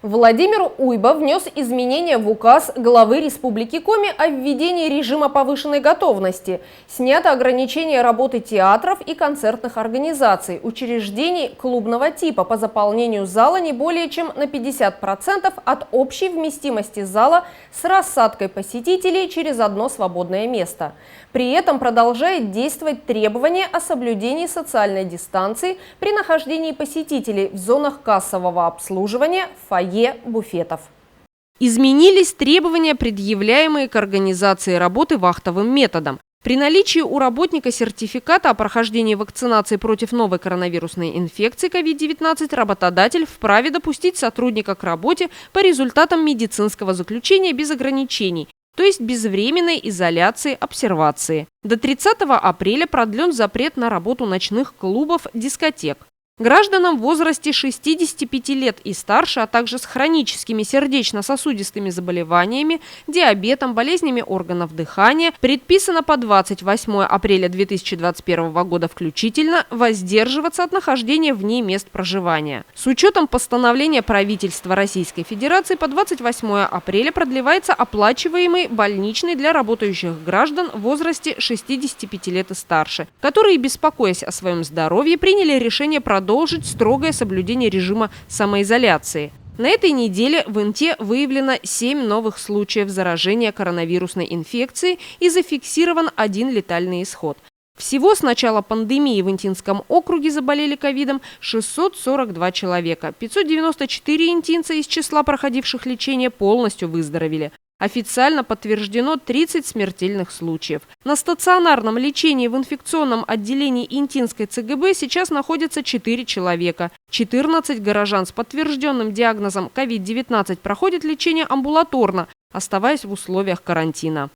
Владимир Уйба внес изменения в указ главы Республики Коми о введении режима повышенной готовности. Снято ограничение работы театров и концертных организаций, учреждений клубного типа по заполнению зала не более чем на 50% от общей вместимости зала с рассадкой посетителей через одно свободное место. При этом продолжает действовать требование о соблюдении социальной дистанции при нахождении посетителей в зонах кассового обслуживания, фойе, буфетов. Изменились требования, предъявляемые к организации работы вахтовым методом. При наличии у работника сертификата о прохождении вакцинации против новой коронавирусной инфекции COVID-19 работодатель вправе допустить сотрудника к работе по результатам медицинского заключения без ограничений, то есть без временной изоляции, обсервации. До 30 апреля продлен запрет на работу ночных клубов, дискотек. Гражданам в возрасте 65 лет и старше, а также с хроническими сердечно-сосудистыми заболеваниями, диабетом, болезнями органов дыхания предписано по 28 апреля 2021 года включительно воздерживаться от нахождения вне мест проживания. С учетом постановления правительства Российской Федерации по 28 апреля продлевается оплачиваемый больничный для работающих граждан в возрасте 65 лет и старше, которые, беспокоясь о своем здоровье, приняли решение продолжить строгое соблюдение режима самоизоляции. На этой неделе в Инте выявлено 7 новых случаев заражения коронавирусной инфекцией и зафиксирован 1 летальный исход. Всего с начала пандемии в Интинском округе заболели ковидом 642 человека. 594 интинца из числа проходивших лечение полностью выздоровели. Официально подтверждено 30 смертельных случаев. На стационарном лечении в инфекционном отделении Интинской ЦГБ сейчас находятся 4 человека. 14 горожан с подтвержденным диагнозом COVID-19 проходят лечение амбулаторно, оставаясь в условиях карантина.